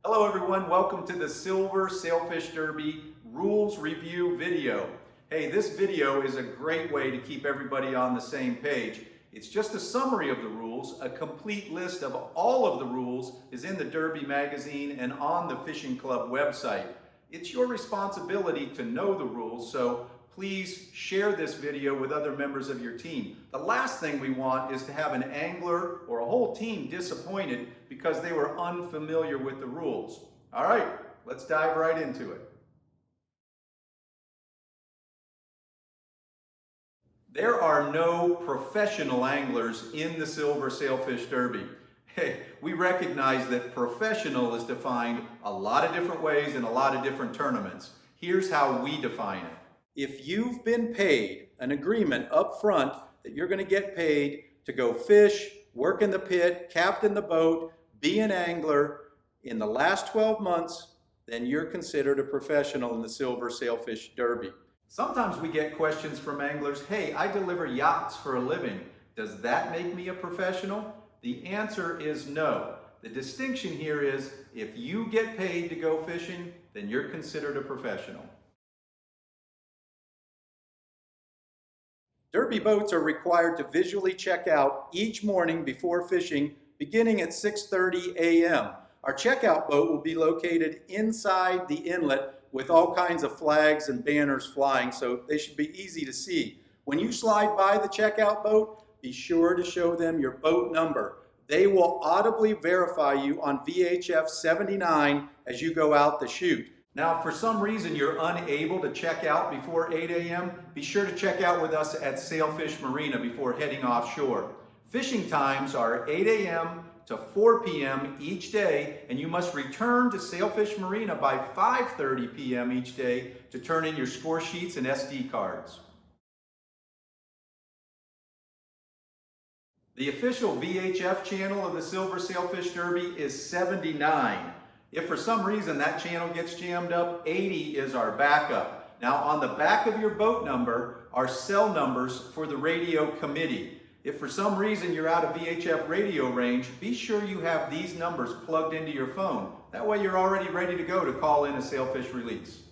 Hello everyone, welcome to the Silver Sailfish Derby Rules Review video. Hey, this video is a great way to keep everybody on the same page. It's just a summary of the rules. A complete list of all of the rules is in the Derby magazine and on the Fishing Club website. It's your responsibility to know the rules, so please share this video with other members of your team. The last thing we want is to have an angler or a whole team disappointed because they were unfamiliar with the rules. All right, let's dive right into it. There are no professional anglers in the Silver Sailfish Derby. Hey, we recognize that professional is defined a lot of different ways in a lot of different tournaments. Here's how we define it. If you've been paid an agreement up front that you're going to get paid to go fish, work in the pit, captain the boat, be an angler in the last 12 months, then you're considered a professional in the Silver Sailfish Derby. Sometimes we get questions from anglers, hey, I deliver yachts for a living. Does that make me a professional? The answer is no. The distinction here is if you get paid to go fishing, then you're considered a professional. Derby boats are required to visually check out each morning before fishing, beginning at 6:30 a.m. Our checkout boat will be located inside the inlet with all kinds of flags and banners flying, so they should be easy to see. When you slide by the checkout boat, be sure to show them your boat number. They will audibly verify you on VHF 79 as you go out the chute. Now, if for some reason you're unable to check out before 8 a.m., be sure to check out with us at Sailfish Marina before heading offshore. Fishing times are 8 a.m. to 4 p.m. each day, and you must return to Sailfish Marina by 5:30 p.m. each day to turn in your score sheets and SD cards. The official VHF channel of the Silver Sailfish Derby is 79. If for some reason that channel gets jammed up, 80 is our backup. Now on the back of your boat number are cell numbers for the radio committee. If for some reason you're out of VHF radio range, be sure you have these numbers plugged into your phone. That way you're already ready to go to call in a sailfish release.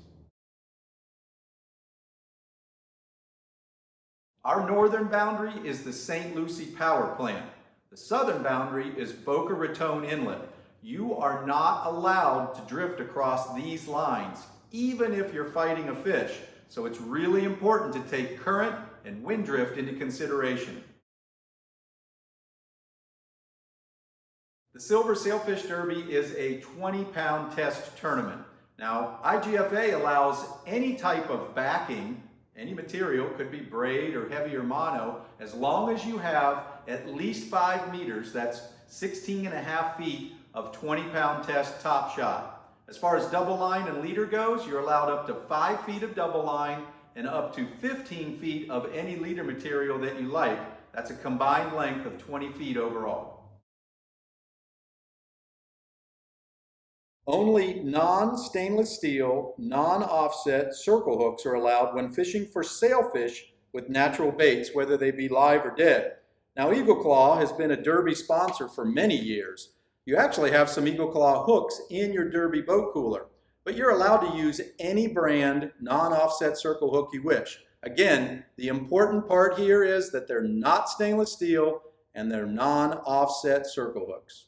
Our northern boundary is the St. Lucie Power Plant. The southern boundary is Boca Raton Inlet. You are not allowed to drift across these lines, even if you're fighting a fish. So it's really important to take current and wind drift into consideration. The Silver Sailfish Derby is a 20-pound test tournament. Now, IGFA allows any type of backing, any material, could be braid or heavy or mono, as long as you have at least 5 meters, that's 16.5 feet, of 20-pound test top shot. As far as double line and leader goes, you're allowed up to 5 feet of double line and up to 15 feet of any leader material that you like. That's a combined length of 20 feet overall. Only non-stainless steel, non-offset circle hooks are allowed when fishing for sailfish with natural baits, whether they be live or dead. Now, Eagle Claw has been a Derby sponsor for many years. You actually have some Eagle Claw hooks in your Derby boat cooler, but you're allowed to use any brand non-offset circle hook you wish. Again, the important part here is that they're not stainless steel and they're non-offset circle hooks.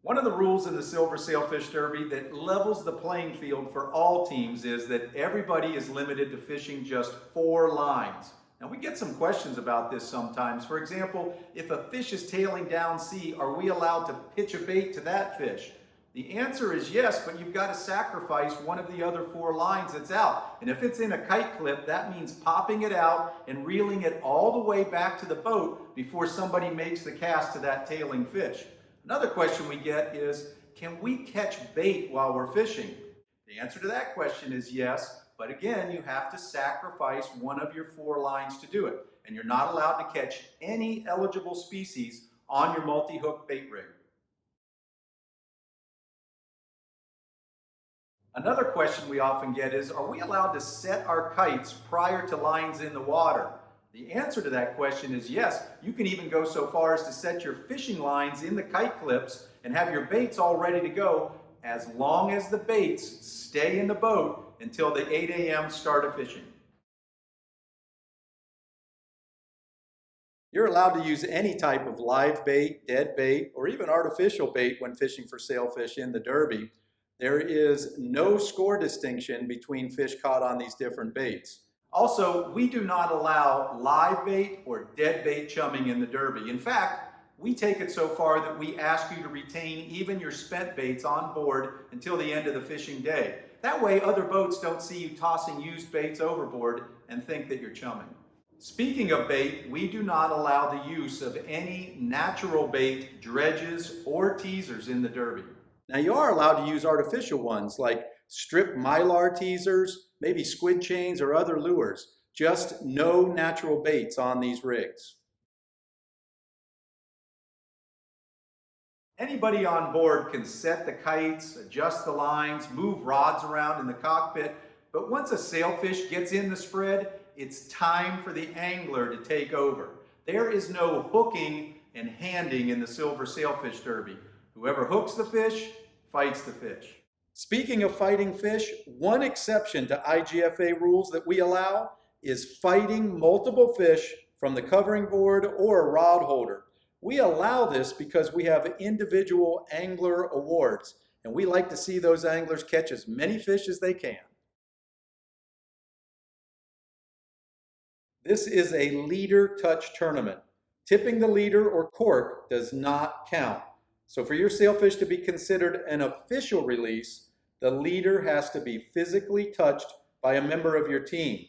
One of the rules in the Silver Sailfish Derby that levels the playing field for all teams is that everybody is limited to fishing just 4 lines. Now, we get some questions about this sometimes. For example, if a fish is tailing down sea, are we allowed to pitch a bait to that fish? The answer is yes, but you've got to sacrifice one of the other 4 lines that's out. And if it's in a kite clip, that means popping it out and reeling it all the way back to the boat before somebody makes the cast to that tailing fish. Another question we get is, can we catch bait while we're fishing? The answer to that question is yes. But again, you have to sacrifice one of your 4 lines to do it. And you're not allowed to catch any eligible species on your multi-hook bait rig. Another question we often get is, are we allowed to set our kites prior to lines in the water? The answer to that question is yes. You can even go so far as to set your fishing lines in the kite clips and have your baits all ready to go as long as the baits stay in the boat until the 8 a.m. start of fishing. You're allowed to use any type of live bait, dead bait, or even artificial bait when fishing for sailfish in the Derby. There is no score distinction between fish caught on these different baits. Also, we do not allow live bait or dead bait chumming in the Derby. In fact, we take it so far that we ask you to retain even your spent baits on board until the end of the fishing day. That way, other boats don't see you tossing used baits overboard and think that you're chumming. Speaking of bait, we do not allow the use of any natural bait, dredges, or teasers in the Derby. Now you are allowed to use artificial ones like strip mylar teasers, maybe squid chains or other lures. Just no natural baits on these rigs. Anybody on board can set the kites, adjust the lines, move rods around in the cockpit, but once a sailfish gets in the spread, it's time for the angler to take over. There is no hooking and handing in the Silver Sailfish Derby. Whoever hooks the fish, fights the fish. Speaking of fighting fish, one exception to IGFA rules that we allow is fighting multiple fish from the covering board or a rod holder. We allow this because we have individual angler awards, and we like to see those anglers catch as many fish as they can. This is a leader touch tournament. Tipping the leader or cork does not count. So for your sailfish to be considered an official release, the leader has to be physically touched by a member of your team.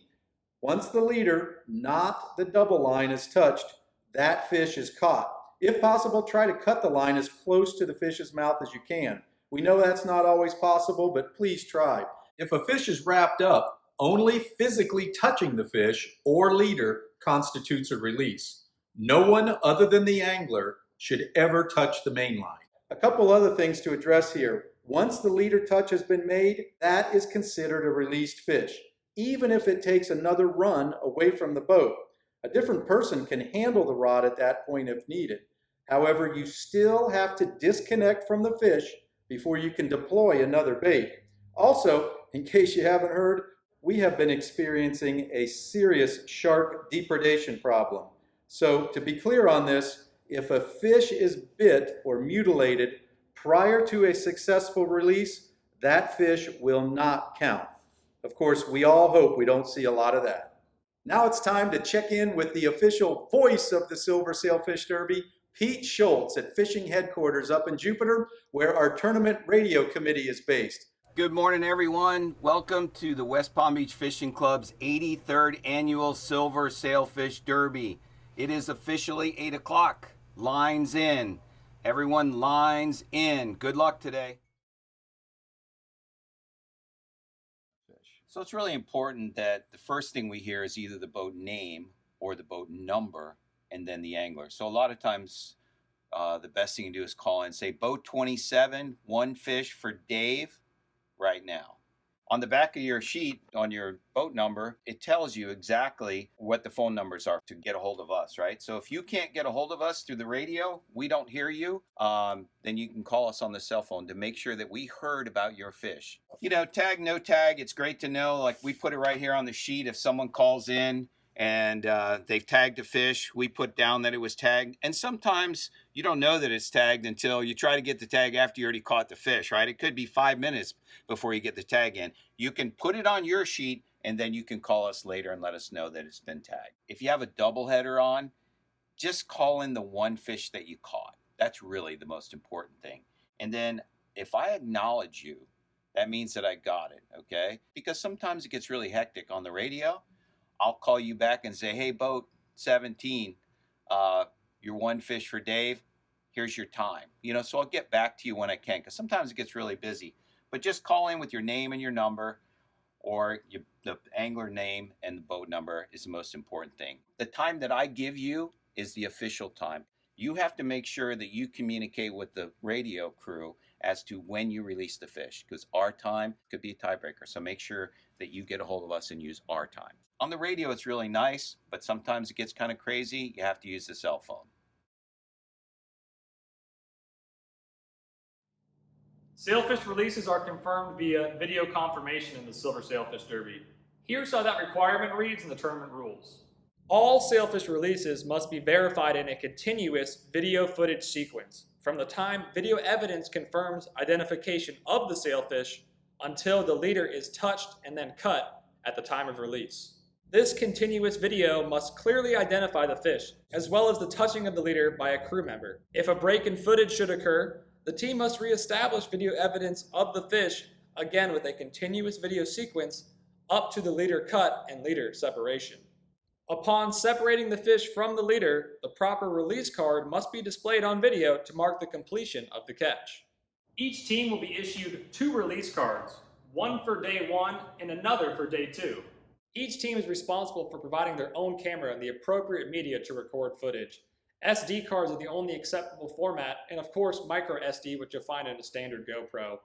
Once the leader, not the double line, is touched, that fish is caught. If possible, try to cut the line as close to the fish's mouth as you can. We know that's not always possible, but please try. If a fish is wrapped up, only physically touching the fish or leader constitutes a release. No one other than the angler should ever touch the main line. A couple other things to address here. Once the leader touch has been made, that is considered a released fish, even if it takes another run away from the boat. A different person can handle the rod at that point if needed. However, you still have to disconnect from the fish before you can deploy another bait. Also, in case you haven't heard, we have been experiencing a serious shark depredation problem. So to be clear on this, if a fish is bit or mutilated prior to a successful release, that fish will not count. Of course, we all hope we don't see a lot of that. Now it's time to check in with the official voice of the Silver Sailfish Derby, Pete Schultz at Fishing Headquarters up in Jupiter, where our tournament radio committee is based. Good morning, everyone. Welcome to the West Palm Beach Fishing Club's 83rd Annual Silver Sailfish Derby. It is officially 8 o'clock. Lines in. Everyone lines in. Good luck today. So it's really important that the first thing we hear is either the boat name or the boat number and then the angler. So a lot of times the best thing to do is call in and say, boat 27, one fish for Dave right now. On the back of your sheet, on your boat number, it tells you exactly what the phone numbers are to get a hold of us, right? So if you can't get a hold of us through the radio, we don't hear you, then you can call us on the cell phone to make sure that we heard about your fish. You know, tag, no tag, it's great to know. Like we put it right here on the sheet. If someone calls in and they've tagged a fish, we put down that it was tagged. And sometimes you don't know that it's tagged until you try to get the tag after you already caught the fish, right? It could be 5 minutes before you get the tag in. You can put it on your sheet and then you can call us later and let us know that it's been tagged. If you have a double header on, just call in the one fish that you caught. That's really the most important thing. And then if I acknowledge you, that means that I got it, okay? Because sometimes it gets really hectic on the radio. I'll call you back and say, hey, boat 17, you're one fish for Dave. Here's your time. You know, so I'll get back to you when I can because sometimes it gets really busy. But just call in with your name and your number, or the angler name and the boat number is the most important thing. The time that I give you is the official time. You have to make sure that you communicate with the radio crew as to when you release the fish because our time could be a tiebreaker. So make sure that you get a hold of us and use our time. On the radio, it's really nice, but sometimes it gets kind of crazy. You have to use the cell phone. Sailfish releases are confirmed via video confirmation in the Silver Sailfish Derby. Here's how that requirement reads in the tournament rules. All Sailfish releases must be verified in a continuous video footage sequence, from the time video evidence confirms identification of the sailfish until the leader is touched and then cut at the time of release. This continuous video must clearly identify the fish, as well as the touching of the leader by a crew member. If a break in footage should occur, the team must reestablish video evidence of the fish, again with a continuous video sequence, up to the leader cut and leader separation. Upon separating the fish from the leader, the proper release card must be displayed on video to mark the completion of the catch. Each team will be issued 2 release cards, one for day 1 and another for day 2. Each team is responsible for providing their own camera and the appropriate media to record footage. SD cards are the only acceptable format, and of course micro SD, which you'll find in a standard GoPro.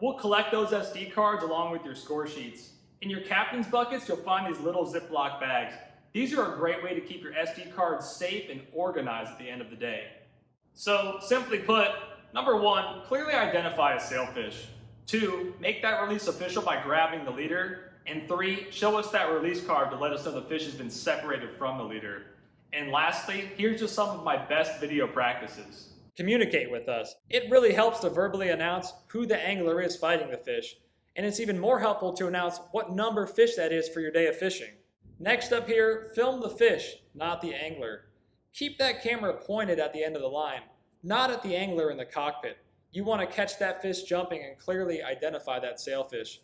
We'll collect those SD cards along with your score sheets. In your captain's buckets, you'll find these little Ziploc bags. These are a great way to keep your SD cards safe and organized at the end of the day. So, simply put, number 1, clearly identify a sailfish. 2, make that release official by grabbing the leader. And 3, show us that release card to let us know the fish has been separated from the leader. And lastly, here's just some of my best video practices. Communicate with us. It really helps to verbally announce who the angler is fighting the fish, and it's even more helpful to announce what number fish that is for your day of fishing. Next up here, film the fish, not the angler. Keep that camera pointed at the end of the line, not at the angler in the cockpit. You want to catch that fish jumping and clearly identify that sailfish.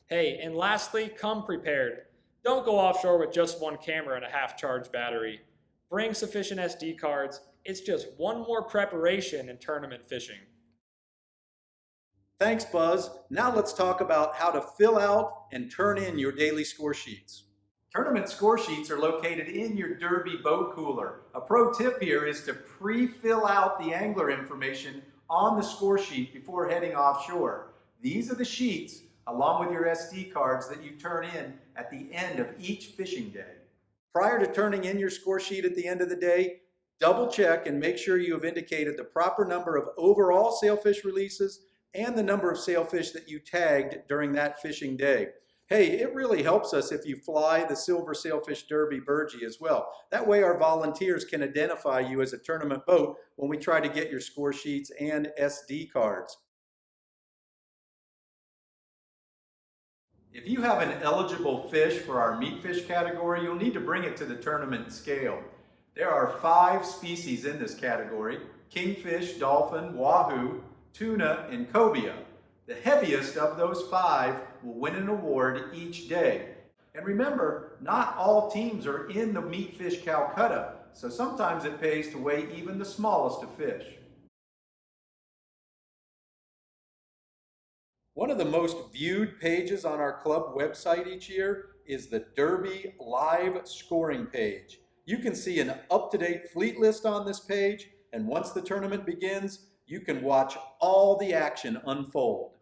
Hey, and lastly, come prepared. Don't go offshore with just one camera and a half-charged battery. Bring sufficient SD cards. It's just one more preparation in tournament fishing. Thanks, Buzz. Now let's talk about how to fill out and turn in your daily score sheets. Tournament score sheets are located in your Derby boat cooler. A pro tip here is to pre-fill out the angler information on the score sheet before heading offshore. These are the sheets, along with your SD cards, that you turn in at the end of each fishing day. Prior to turning in your score sheet at the end of the day, double check and make sure you have indicated the proper number of overall sailfish releases and the number of sailfish that you tagged during that fishing day. Hey, it really helps us if you fly the Silver Sailfish Derby Burgee as well. That way our volunteers can identify you as a tournament boat when we try to get your score sheets and SD cards. If you have an eligible fish for our Meatfish category, you'll need to bring it to the tournament scale. There are 5 species in this category: kingfish, dolphin, wahoo, tuna, and cobia. The heaviest of those 5 will win an award each day. And remember, not all teams are in the Meatfish Calcutta, so sometimes it pays to weigh even the smallest of fish. One of the most viewed pages on our club website each year is the Derby Live Scoring page. You can see an up-to-date fleet list on this page, and once the tournament begins, you can watch all the action unfold.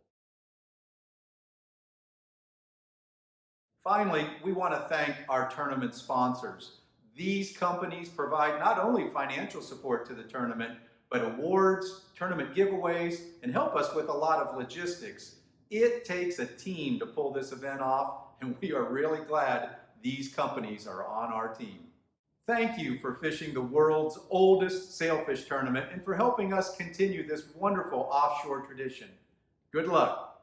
Finally, we want to thank our tournament sponsors. These companies provide not only financial support to the tournament, but awards, tournament giveaways, and help us with a lot of logistics. It takes a team to pull this event off, and we are really glad these companies are on our team. Thank you for fishing the world's oldest sailfish tournament and for helping us continue this wonderful offshore tradition. Good luck.